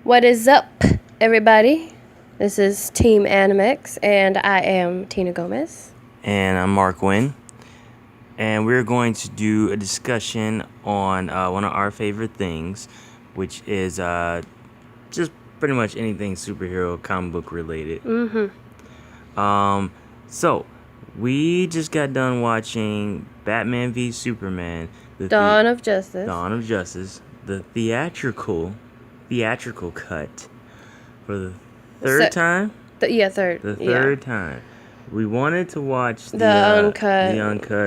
What is up, everybody? This is Team Anamex, and I am Tina Gomez. And I'm Mark Wynn. And we're going to do a discussion on one of our favorite things, which is just pretty much anything superhero comic book related. So, we just got done watching Batman v Superman, Dawn of Justice. Dawn of Justice, the theatrical cut for the third time. Third. The third time. We wanted to watch the uncut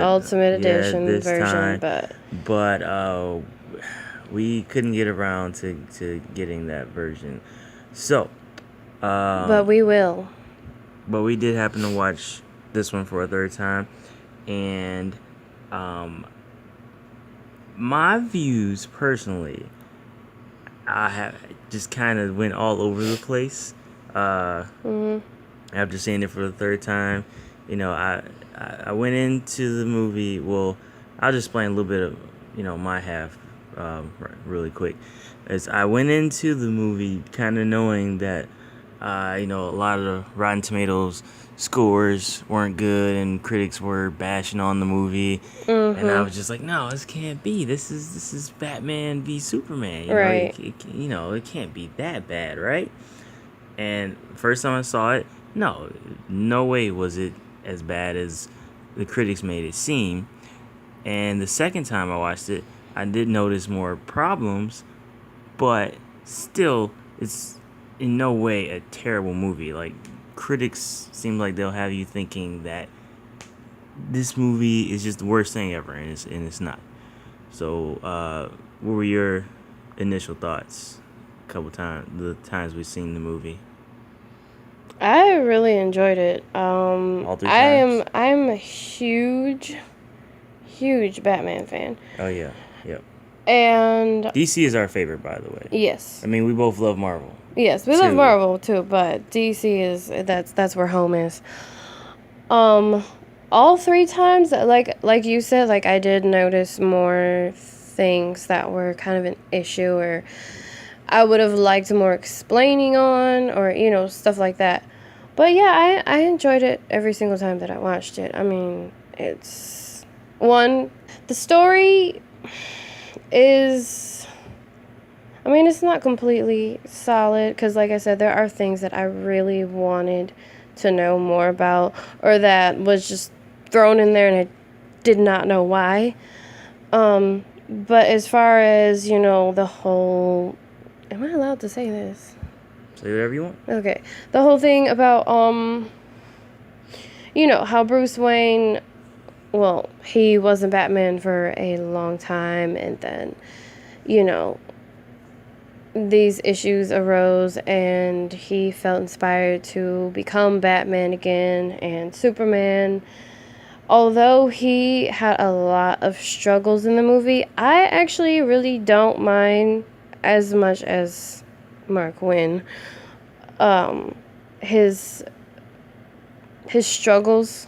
Ultimate Edition this version, time, but we couldn't get around to getting that version. So, but we will. But we did happen to watch this one for a third time, and my views personally, I have just kind of went all over the place. After seeing it for the third time, I went into the movie. Well, I'll just explain a little bit of my half really quick. As I went into the movie, kind of knowing that a lot of the Rotten Tomatoes scores weren't good and critics were bashing on the movie, and I was just like, no, this can't be. This is Batman v Superman. Right. It can't be that bad, right? And first time I saw it, no way was it as bad as the critics made it seem. And the second time I watched it, I did notice more problems, but still, it's in no way a terrible movie. Like, critics seem like they'll have you thinking that this movie is just the worst thing ever, and it's not. So, what were your initial thoughts? The times we've seen the movie. I really enjoyed it. All three times? I'm a huge Batman fan. Oh yeah, yep. And DC is our favorite, by the way. Yes. I mean, we both love Marvel. Yes, we love Marvel too, but DC that's where home is. All three times, like you said, I did notice more things that were kind of an issue, or I would have liked more explaining on, or stuff like that. But yeah, I enjoyed it every single time that I watched it. I mean, the story is, it's not completely solid, because like I said, there are things that I really wanted to know more about, or that was just thrown in there and I did not know why. But as far as, the whole, am I allowed to say this? Say whatever you want. Okay. The whole thing about, how Bruce Wayne, well, he wasn't Batman for a long time, and then, these issues arose, and he felt inspired to become Batman again, and Superman. Although he had a lot of struggles in the movie, I actually really don't mind as much as Mark Wynn. His struggles,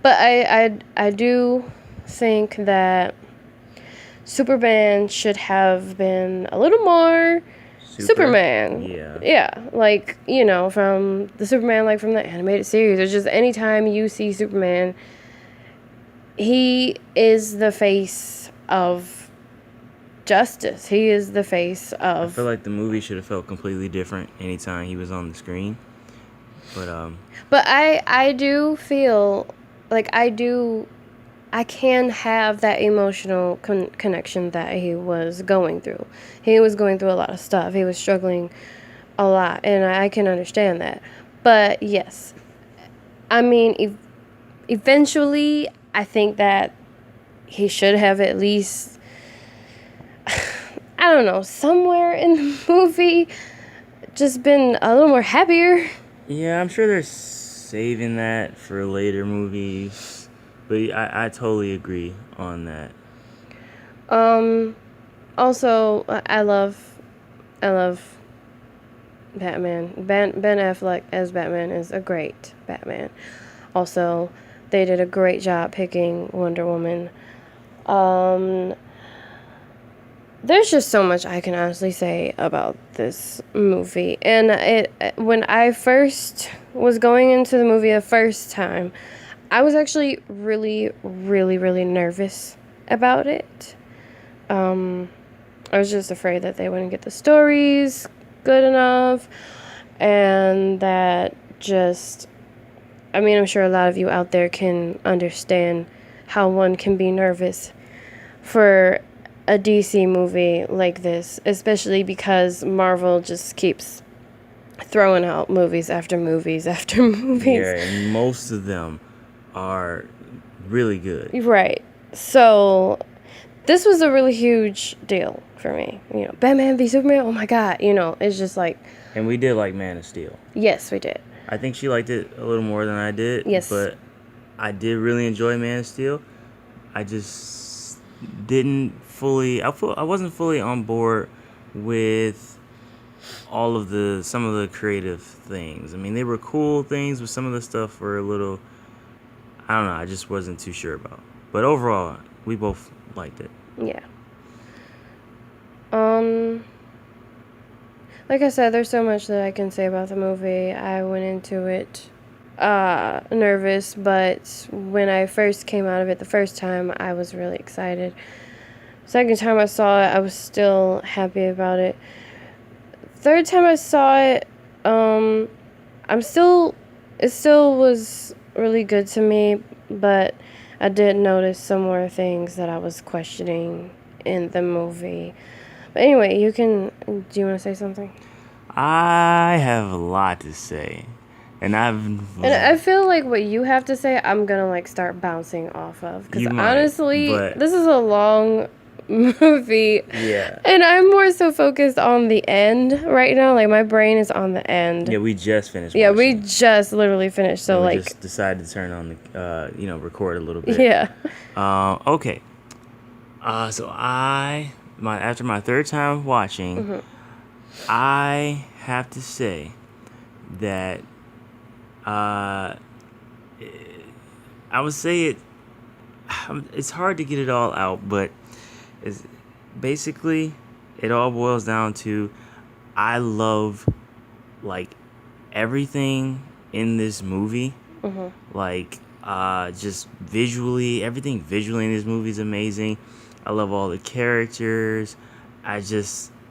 but I do think that Superman should have been a little more Superman. Yeah, from the Superman, from the animated series, or just anytime you see Superman, he is the face of justice. He is the face of... I feel like the movie should have felt completely different anytime he was on the screen. But I do feel like I can have that emotional connection that he was going through. He was going through a lot of stuff. He was struggling a lot, and I can understand that. But yes, eventually, I think that he should have at least, I don't know, somewhere in the movie just been a little more happier. Yeah, I'm sure they're saving that for later movies, but I totally agree on that. Also, I love Batman. Ben Affleck as Batman is a great Batman. Also, they did a great job picking Wonder Woman. there's just so much I can honestly say about this movie. And when I first was going into the movie the first time, I was actually really, really, really nervous about it. I was just afraid that they wouldn't get the stories good enough, and that just, I mean, I'm sure a lot of you out there can understand how one can be nervous for a DC movie like this, especially because Marvel just keeps throwing out movies after movies after movies. Yeah, and most of them are really good. Right. So this was a really huge deal for me. You know, Batman v Superman, oh my God. You know, it's just like... And we did like Man of Steel. Yes, we did. I think she liked it a little more than I did. Yes. But I did really enjoy Man of Steel. I just didn't fully... I wasn't fully on board with all of some of the creative things. I mean, they were cool things, but some of the stuff were a little... I don't know, I just wasn't too sure about. But overall, we both liked it. Yeah. Like I said, there's so much that I can say about the movie. I went into it nervous, but when I first came out of it the first time, I was really excited. Second time I saw it, I was still happy about it. Third time I saw it, it still was really good to me, but I did notice some more things that I was questioning in the movie. But anyway, do you want to say something? I have a lot to say. And I feel like what you have to say, I'm going to like start bouncing off of. Because honestly, this is a long movie. Yeah. And I'm more so focused on the end right now. Like, my brain is on the end. Yeah, we just finished watching. Yeah, we just literally finished. So, we just decided to turn on the, record a little bit. Yeah. Okay. So after my third time watching, I have to say that I would say it's hard to get it all out, but it's basically it all boils down to I love like everything in this movie. Like just visually, everything visually in this movie is amazing. I love all the characters.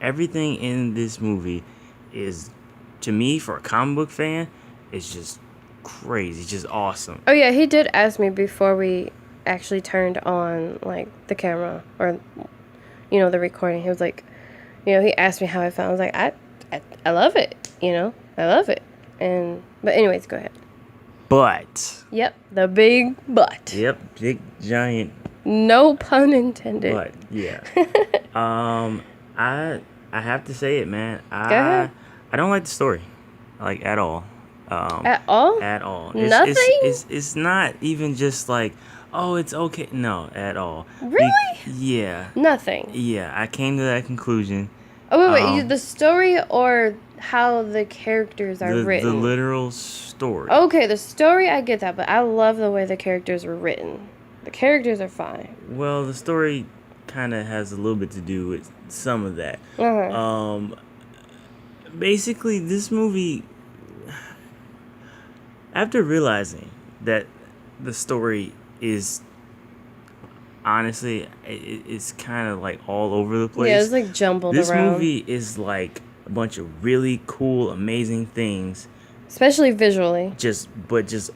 Everything in this movie is, to me, for a comic book fan, it's just crazy. It's just awesome. Oh, yeah, he did ask me before we actually turned on, like, the camera or, the recording. He was like, he asked me how I felt. I was like, I love it, I love it. But anyways, go ahead. But. Yep, the big but. Yep, big, giant. No pun intended. But, yeah. I have to say it, man. Go ahead. I don't like the story, like, at all. At all? At all. Nothing? It's not even just like, oh, it's okay. No, at all. Really? Yeah. Nothing? Yeah, I came to that conclusion. Oh, wait, the story or how the characters are written? The literal story. Okay, the story, I get that, but I love the way the characters were written. The characters are fine. Well, the story kind of has a little bit to do with some of that. Basically, this movie, after realizing that the story is honestly, it's kind of like all over the place. Yeah, it's like jumbled around. This movie is like a bunch of really cool, amazing things, especially visually. Just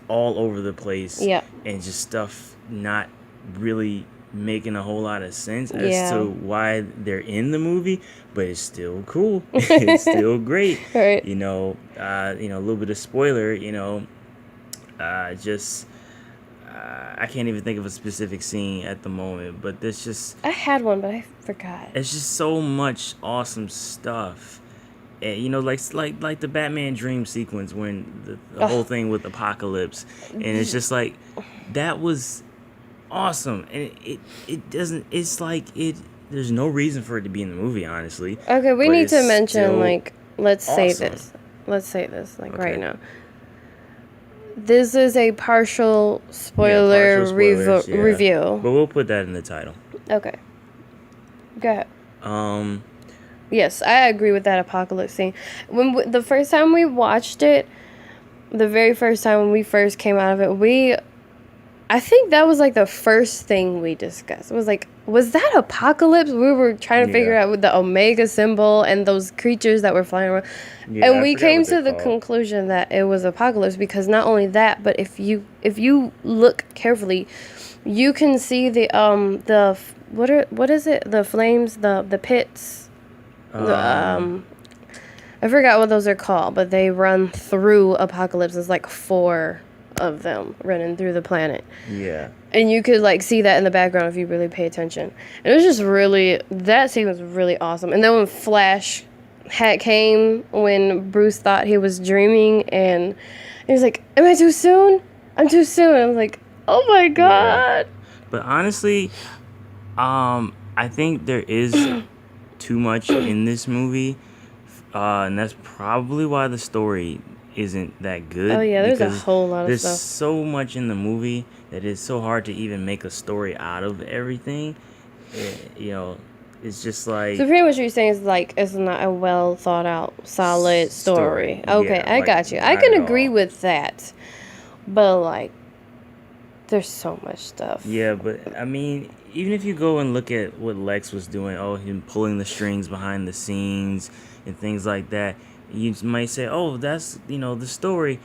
all over the place. Yeah. And just stuff not really making a whole lot of sense as to why they're in the movie, but it's still cool. It's still great. Right. A little bit of spoiler, I can't even think of a specific scene at the moment, but there's just... I had one, but I forgot. It's just so much awesome stuff. And, like the Batman dream sequence when the whole thing with Apocalypse. And it's just like, that was awesome. And it doesn't... It's like there's no reason for it to be in the movie, honestly. Okay, we need to mention, let's say this. Let's say this, right now. This is a partial spoiler review. But we'll put that in the title. Okay. Go ahead. Yes, I agree with that apocalypse scene. The first time we watched it, the very first time when we first came out of it, I think that was like the first thing we discussed. It was like, was that apocalypse? We were trying to figure out with the Omega symbol and those creatures that were flying around. Yeah, and we came to the conclusion that it was apocalypse because not only that, but if you look carefully, you can see what is it? The flames, the pits. I forgot what those are called, but they run through Apocalypse. There's like 4 of them running through the planet. Yeah. And you could like see that in the background if you really pay attention. And it was just that scene was really awesome. And then when Flash came, when Bruce thought he was dreaming, and he was like, "Am I too soon? I'm too soon." I was like, "Oh my god." Yeah. But honestly, I think there is too much in this movie. And that's probably why the story isn't that good. Oh yeah, there's a whole lot of there's stuff. There's so much in the movie that it's so hard to even make a story out of everything. It's just like... So pretty much what you're saying is like it's not a well thought out, solid story. Okay, yeah, I got you. I can agree with that. But like, there's so much stuff. Yeah, but I mean, even if you go and look at what Lex was doing, him pulling the strings behind the scenes and things like that, you might say, "Oh, that's the story."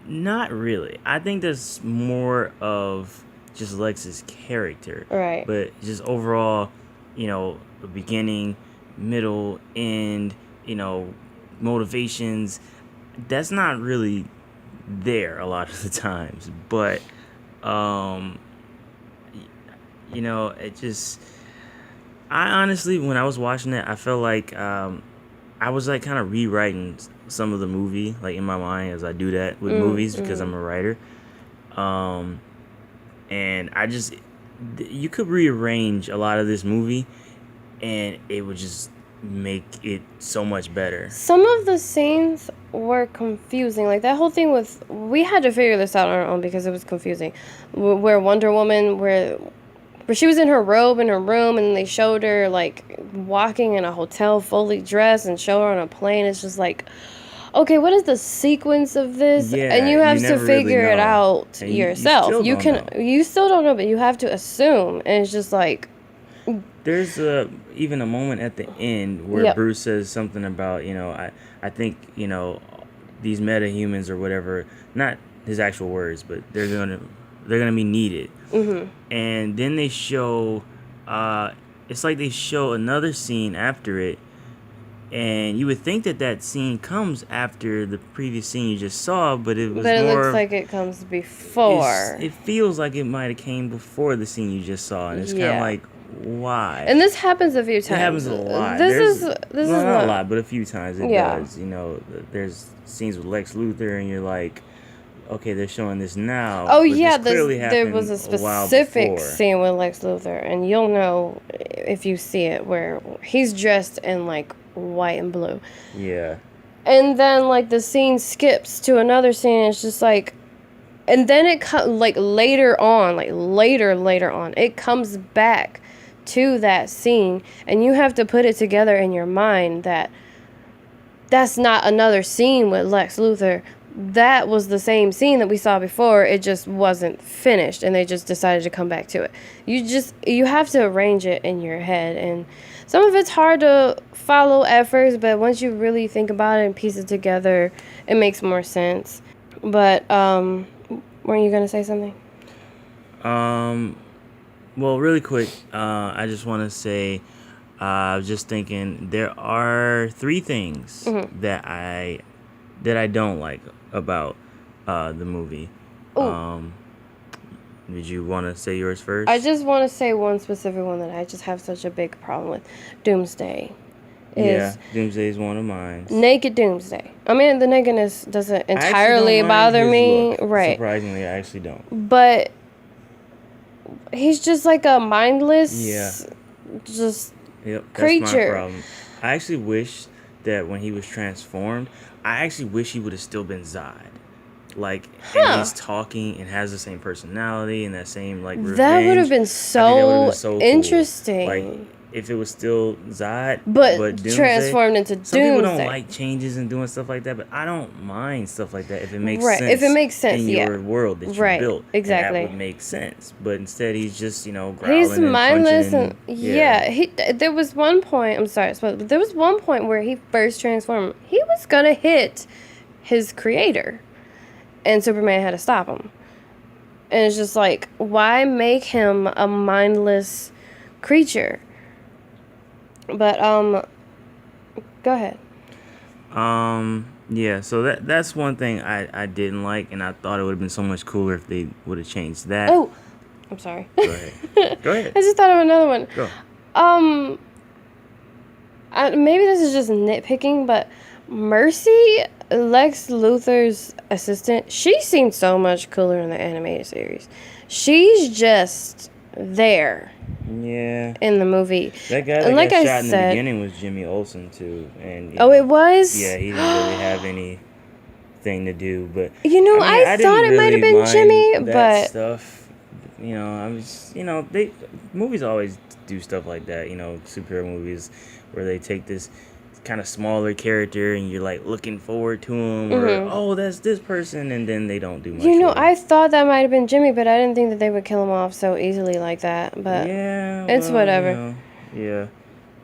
Not really. I think there's more of just Lex's character, right? But just overall, the beginning, middle, end, motivations. That's not really there a lot of the times, but it just... I honestly, when I was watching it, I felt like I was like kind of rewriting some of the movie, like in my mind, as I do that with movies because I'm a writer. And you could rearrange a lot of this movie, and it would just make it so much better. Some of the scenes were confusing. Like that whole thing we had to figure this out on our own because it was confusing. Where Wonder Woman, where she was in her robe in her room, and they showed her like walking in a hotel fully dressed and showed her on a plane. It's just like, okay, what is the sequence of this? Yeah, and you have to figure really it out and yourself. You still don't know, but you have to assume. And it's just like, there's even a moment at the end where Bruce says something about, I think, these metahumans or whatever, not his actual words, but they're gonna be needed. Mm-hmm. And then they show, it's like they show another scene after it, and you would think that scene comes after the previous scene you just saw, but it looks like it comes before. It feels like it might have came before the scene you just saw, and it's kind of like, why? And this happens a few times. It happens a lot. This is not a lot, but a few times it does. There's scenes with Lex Luthor, and you're like, okay, they're showing this now. Oh yeah, there was a specific scene with Lex Luthor, and you'll know if you see it, where he's dressed in like white and blue. Yeah. And then like the scene skips to another scene, and it's just like, and then it like later on, it comes back to that scene, and you have to put it together in your mind that that's not another scene with Lex Luthor. That was the same scene that we saw before. It just wasn't finished, and they just decided to come back to it. You have to arrange it in your head, and some of it's hard to follow at first, but once you really think about it and piece it together, it makes more sense. But weren't you gonna say something? Well, really quick, I just want to say, I was just thinking, there are 3 things that I don't like about the movie. Did you want to say yours first? I just want to say one specific one that I just have such a big problem with. Doomsday. Doomsday is one of mine. Naked Doomsday. I mean, the nakedness doesn't entirely bother me. Look. Right. Surprisingly, I actually don't. But he's just like a mindless, just creature. That's my problem. I actually wish that when he was transformed, I actually wish he would have still been Zod. Like, and he's talking and has the same personality and that same, like, revenge. That would have been so cool. interesting. Like, if it was still Zod, but Doomsday, transformed into Doomsday. Some people don't like changes and doing stuff like that, but I don't mind stuff like that if it makes sense. If it makes sense, in your world that you built, exactly, that would make sense. But instead, he's just growling he's and mindless punching and there was one point. I'm sorry, but there was one point where he first transformed. He was gonna hit his creator, and Superman had to stop him. And it's just like, why make him a mindless creature? But go ahead. Yeah, so that's one thing I didn't like, and I thought it would have been so much cooler if they would have changed that. Oh, I'm sorry. Go ahead. Go ahead. I just thought of another one. Go. Maybe this is just nitpicking, but Mercy, Lex Luthor's assistant, she seemed so much cooler in the animated series. She's just there. Yeah. In the movie. That guy that got shot in the beginning was Jimmy Olsen too, and it was. Yeah, he didn't really have anything to do, but I thought it might have been Jimmy, but stuff. Movies always do stuff like that. Superhero movies where they take this kind of smaller character and you're like looking forward to him, or that's this person, and then they don't do much. I thought that might have been Jimmy, but I didn't think that they would kill him off so easily like that. But yeah, it's whatever. Yeah.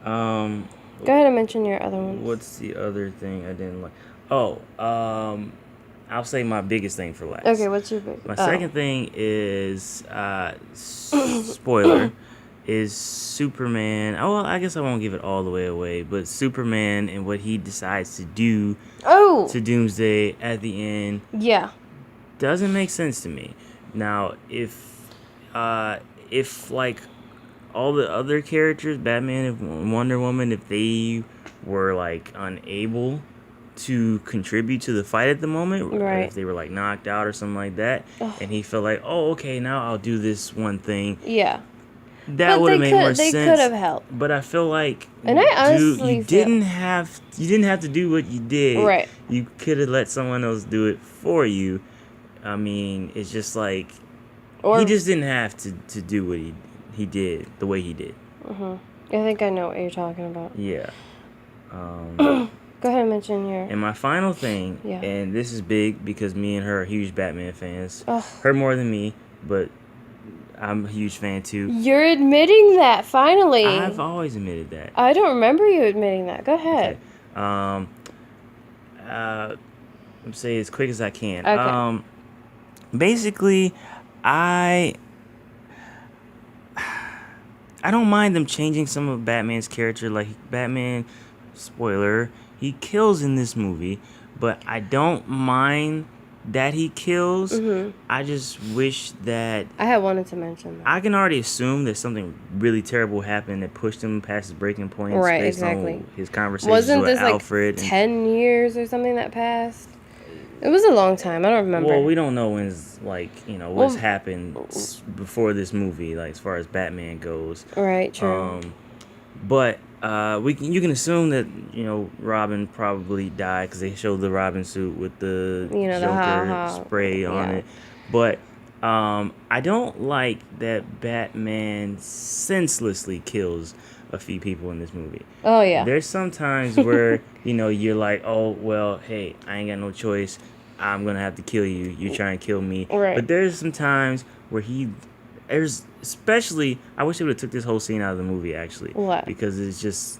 Go ahead and mention your other ones. What's the other thing I didn't like? I'll say my biggest thing for last. Okay, what's your big? My second thing is spoiler. Is Superman. Oh, well, I guess I won't give it all the way away, but Superman and what he decides to do to Doomsday at the end doesn't make sense to me. Now, if like all the other characters, Batman and Wonder Woman, if they were like unable to contribute to the fight at the moment, or if they were like knocked out or something like that, and he felt like, oh, okay, now I'll do this one thing. Yeah. That would have made more sense. They could have helped. But I feel like you didn't have to do what you did. Right. You could have let someone else do it for you. I mean, it's just like he just didn't have to do what he did the way he did. I think I know what you're talking about. Yeah. Go ahead and mention your... And my final thing, and this is big because me and her are huge Batman fans. Ugh. Her more than me, but I'm a huge fan too. You're admitting that, finally. I've always admitted that. I don't remember you admitting that. Go ahead. Okay. I'm saying as quick as I can. Okay. Basically, I don't mind them changing some of Batman's character. Like Batman, spoiler, he kills in this movie, but I don't mind that he kills. I just wish that I had wanted to mention that. I can already assume that something really terrible happened that pushed him past his breaking point. Right, based exactly. On his conversations with Alfred. 10 years or something that passed? It was a long time. I don't remember. Well, we don't know when's what's happened before this movie, like as far as Batman goes. Right. True. But you can assume that Robin probably died because they showed the Robin suit with the Joker spray on it. But I don't like that Batman senselessly kills a few people in this movie. Oh yeah. There's some times where you're like, oh well, hey, I ain't got no choice. I'm gonna have to kill you. You're trying to kill me. Right. But there's some times where especially, I wish they would have took this whole scene out of the movie actually. What? Because it's just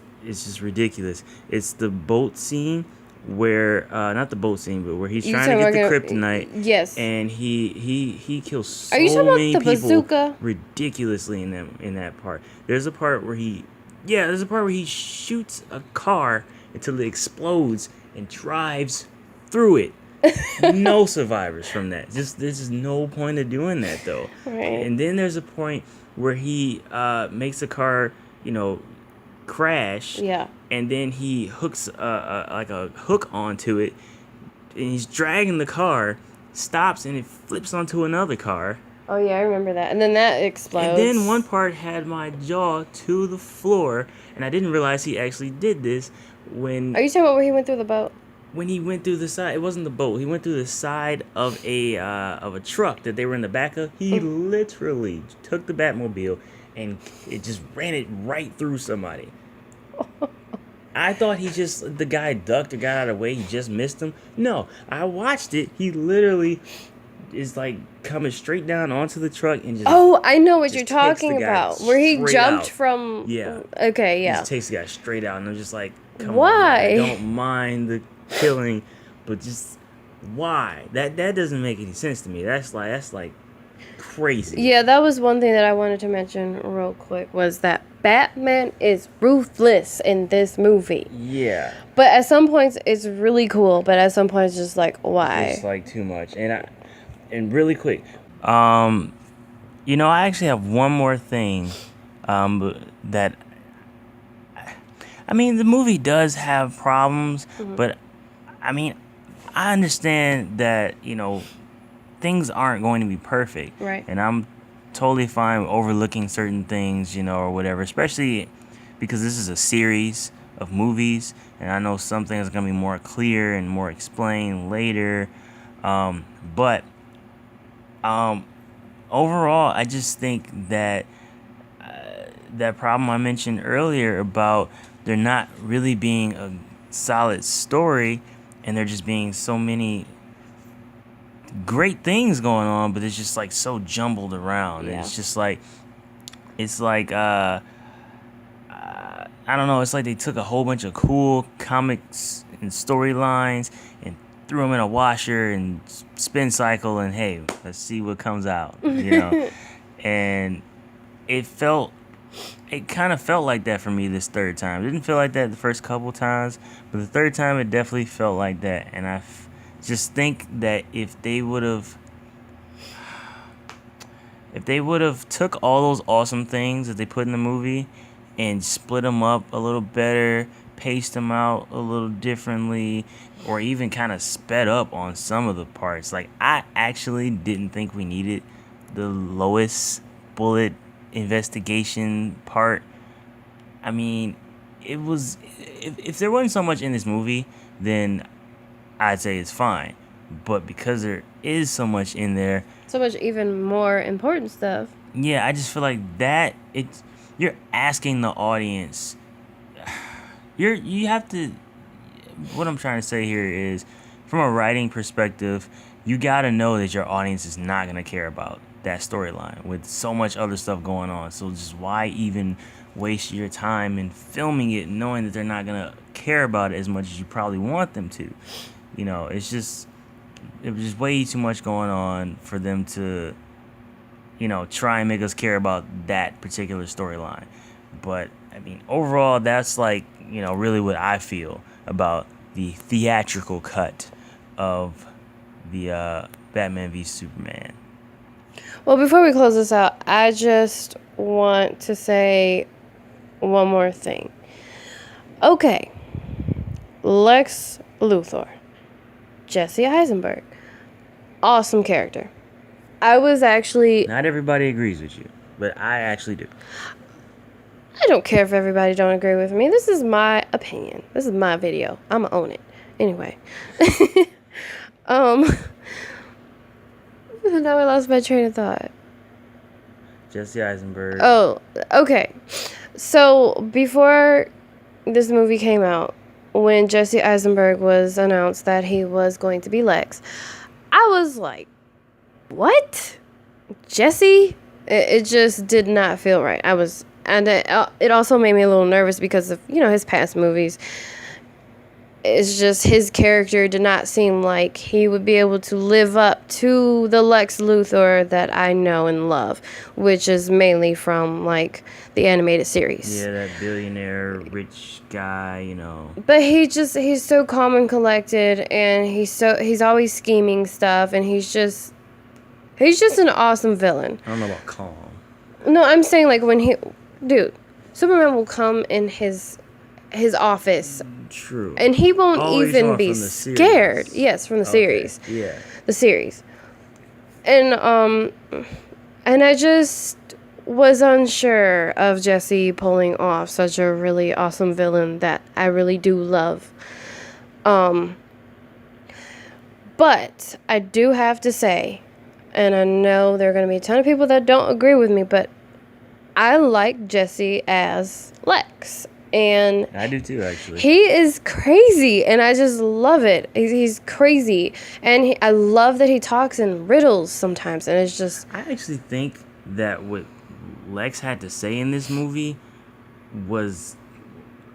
ridiculous. It's the boat scene where not the boat scene, but where he's trying to get the kryptonite. Yes. And he kills so many people. Are you talking about the people bazooka? Ridiculously in that part. There's a part where he shoots a car until it explodes and drives through it. No survivors from that. There's just no point of doing that though. Right. And then there's a point where he makes the car, crash. Yeah. And then he hooks like a hook onto it, and he's dragging the car, stops, and it flips onto another car. Oh yeah, I remember that. And then that explodes. And then one part had my jaw to the floor, and I didn't realize he actually did this when. Are you talking about where he went through the boat? When he went through the side, it wasn't the boat. He went through the side of a truck that they were in the back of. He literally took the Batmobile and it just ran it right through somebody. I thought the guy ducked or got out of the way. He just missed him. No, I watched it. He literally is like coming straight down onto the truck and just. Oh, I know what you're talking about. Where he jumped out. from. Yeah. Okay, yeah. He just takes the guy straight out, and I'm just like, come why? on, man. I don't mind the killing, but just why? That doesn't make any sense to me. That's like crazy. Yeah, that was one thing that I wanted to mention real quick, was that Batman is ruthless in this movie. Yeah. But at some points it's really cool, but at some points just like, why? It's like too much. And really quick, you know, I actually have one more thing that I mean, the movie does have problems, but I mean, I understand that, you know, things aren't going to be perfect. Right. And I'm totally fine with overlooking certain things, you know, or whatever, especially because this is a series of movies, and I know some things are going to be more clear and more explained later. But overall, I just think that that problem I mentioned earlier about there not really being a solid story, and there just being so many great things going on, but it's just like so jumbled around. Yeah. And it's like I don't know, it's like they took a whole bunch of cool comics and storylines and threw them in a washer and spin cycle, and hey, let's see what comes out, you know. And it kind of felt like that for me this third time. It didn't feel like that the first couple times, but the third time it definitely felt like that. And I just think that if they would have took all those awesome things that they put in the movie and split them up a little better, paced them out a little differently, or even kind of sped up on some of the parts. Like, I actually didn't think we needed the Lois Bullet investigation part. I mean, it was, if there wasn't so much in this movie, then I'd say it's fine. But because there is so much in there, so much even more important stuff. Yeah, I just feel like that you're asking the audience. You have to. What I'm trying to say here is, from a writing perspective, you gotta know that your audience is not gonna care about that storyline with so much other stuff going on. So just why even waste your time in filming it, knowing that they're not gonna care about it as much as you probably want them to? You know, it was just way too much going on for them to, you know, try and make us care about that particular storyline. But I mean, overall, that's like, you know, really what I feel about the theatrical cut of the Batman v Superman. Well, before we close this out, I just want to say one more thing. Okay, Lex Luthor, Jesse Eisenberg, awesome character. I was actually... Not everybody agrees with you, but I actually do. I don't care if everybody don't agree with me. This is my opinion. This is my video. I'ma own it. Anyway. Now I lost my train of thought. Jesse Eisenberg. Oh, okay. So, before this movie came out, when Jesse Eisenberg was announced that he was going to be Lex, I was like, what? Jesse? It just did not feel right. And it also made me a little nervous because of, you know, his past movies. It's just his character did not seem like he would be able to live up to the Lex Luthor that I know and love, which is mainly from, like, the animated series. Yeah, that billionaire, rich guy, you know. But he's so calm and collected, and he's always scheming stuff, and he's just an awesome villain. I don't know about calm. No, I'm saying, like, dude, Superman will come in his office. True. And he won't even be scared. Yes, from the series. Yeah. The series. And I just was unsure of Jesse pulling off such a really awesome villain that I really do love. But I do have to say, and I know there are going to be a ton of people that don't agree with me, but I like Jesse as Lex. And I do too, actually. He is crazy, and I just love it. He's crazy, and I love that he talks in riddles sometimes, and it's just... I actually think that what Lex had to say in this movie was...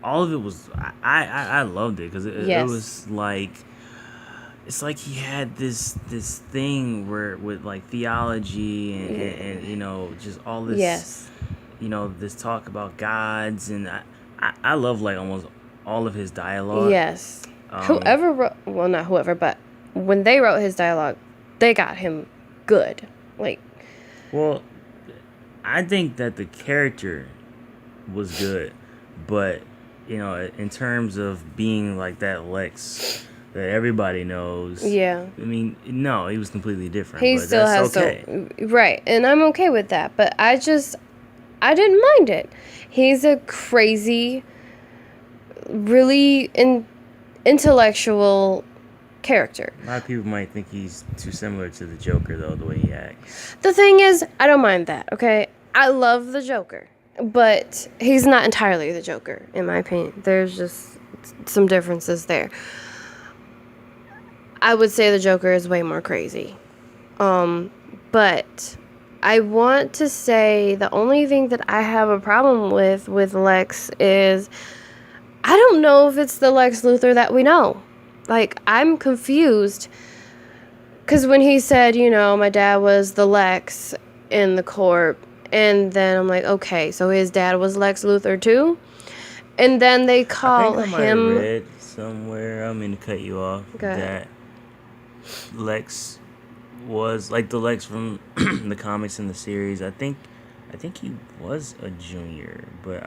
all of it was... I loved it, because it was like... it's like he had this thing where with like theology and you know, just all this, you know, this talk about gods, and I love like almost all of his dialogue. Yes. Whoever wrote, well, not whoever, but when they wrote his dialogue, they got him good. Like, well, I think that the character was good, but you know, in terms of being like that Lex that everybody knows. Yeah. I mean, no, he was completely different. He but still that's has okay. Right, and I'm okay with that. But I didn't mind it. He's a crazy, really intellectual character. A lot of people might think he's too similar to the Joker, though, the way he acts. The thing is, I don't mind that, okay? I love the Joker, but he's not entirely the Joker, in my opinion. There's just some differences there. I would say the Joker is way more crazy. But I want to say the only thing that I have a problem with Lex is I don't know if it's the Lex Luthor that we know. Like, I'm confused. Because when he said, you know, my dad was the Lex in the Corp, and then I'm like, okay, so his dad was Lex Luthor too? And then they call I might him... have read somewhere, I'm going to cut you off, that Lex was like the Lex from the comics and the series. I think he was a junior, but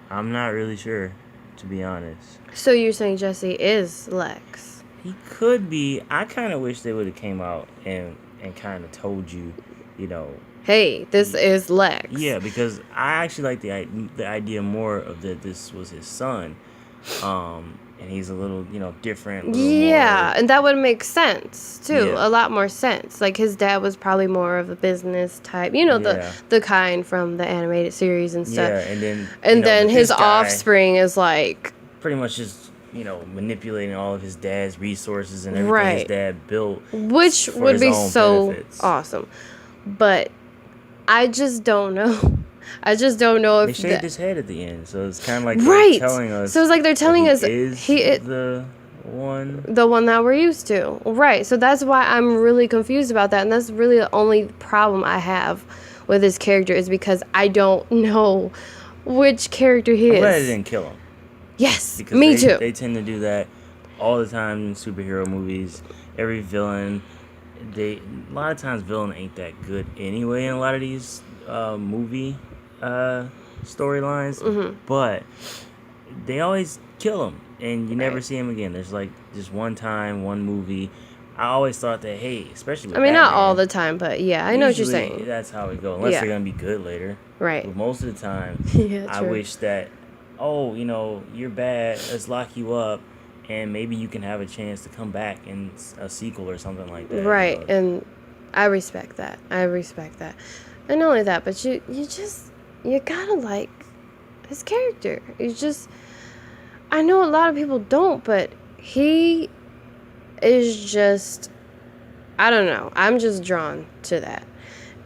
I'm not really sure, to be honest. So you're saying Jesse is Lex? He could be. I kind of wish they would have came out and kind of told you, you know, hey, this is Lex. Yeah, because I actually like the idea more of that this was his son. And he's a little, you know, different. Yeah, and that would make sense, too. Yeah. A lot more sense. Like, his dad was probably more of a business type. You know, the kind from the animated series and stuff. Yeah, and then his offspring is, like... pretty much just, you know, manipulating all of his dad's resources and everything his dad built. Which would be so awesome. But I just don't know. I just don't know if... they shaved his head at the end, so it's kind of like they're telling us... so it's like they're telling us... he is the one... the one that we're used to. Right, so that's why I'm really confused about that, and that's really the only problem I have with his character, is because I don't know which character he is. I'm glad they didn't kill him. Yes, because me too. They tend to do that all the time in superhero movies. Every villain... a lot of times villain ain't that good anyway in a lot of these movie storylines, but they always kill him and you never see him again. There's like just one time, one movie. I always thought that, hey, especially with Batman, not all the time, but yeah, I know what you're saying. That's how it goes, unless they're gonna be good later. Right. But most of the time, I wish that, oh, you know, you're bad, let's lock you up, and maybe you can have a chance to come back in a sequel or something like that. Right, you know? And I respect that. And not only that, but you gotta like his character. I know a lot of people don't, but he is just, I don't know. I'm just drawn to that.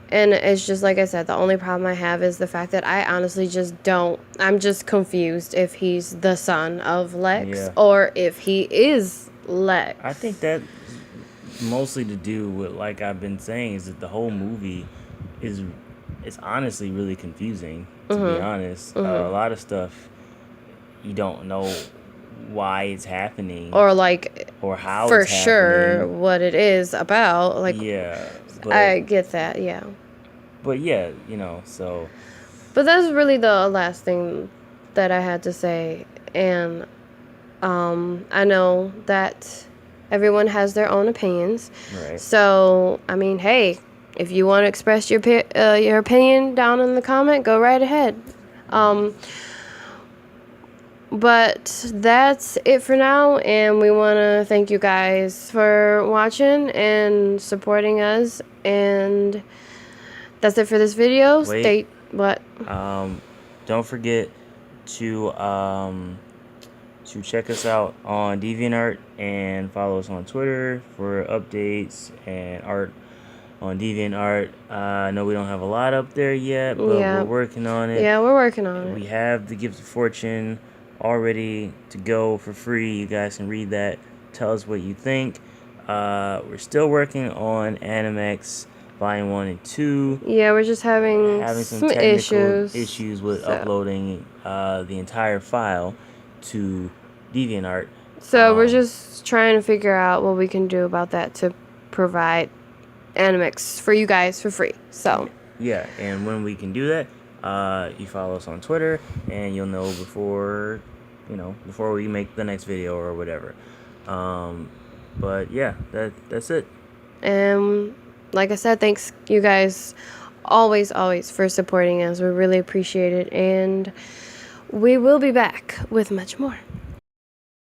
And it's just, like I said, the only problem I have is the fact that I honestly just don't, I'm just confused if he's the son of Lex or if he is Lex. I think that mostly to do with, like I've been saying, is that the whole movie it's honestly really confusing, to be honest. A lot of stuff you don't know why it's happening, or how for it's sure happening. What it is about. Like, but I get that, but yeah, you know, so. But that's really the last thing that I had to say, and I know that everyone has their own opinions. Right. So I mean, hey, if you want to express your opinion down in the comment, go right ahead. But that's it for now, and we want to thank you guys for watching and supporting us, and that's it for this video. Wait, What? Don't forget to check us out on DeviantArt and follow us on Twitter for updates and art on DeviantArt. I know we don't have a lot up there yet, but we're working on it. Yeah, we're working on it. We have the Gift of Fortune already to go for free. You guys can read that. Tell us what you think. We're still working on Anamex Volume 1 and 2. Yeah, we're just having some technical issues with uploading the entire file to DeviantArt. So we're just trying to figure out what we can do about that to provide Anamex for you guys for free. So yeah, and when we can do that, you follow us on Twitter, and you'll know before we make the next video or whatever. But yeah, that's it. And like I said, thanks you guys always for supporting us. We really appreciate it, and we will be back with much more.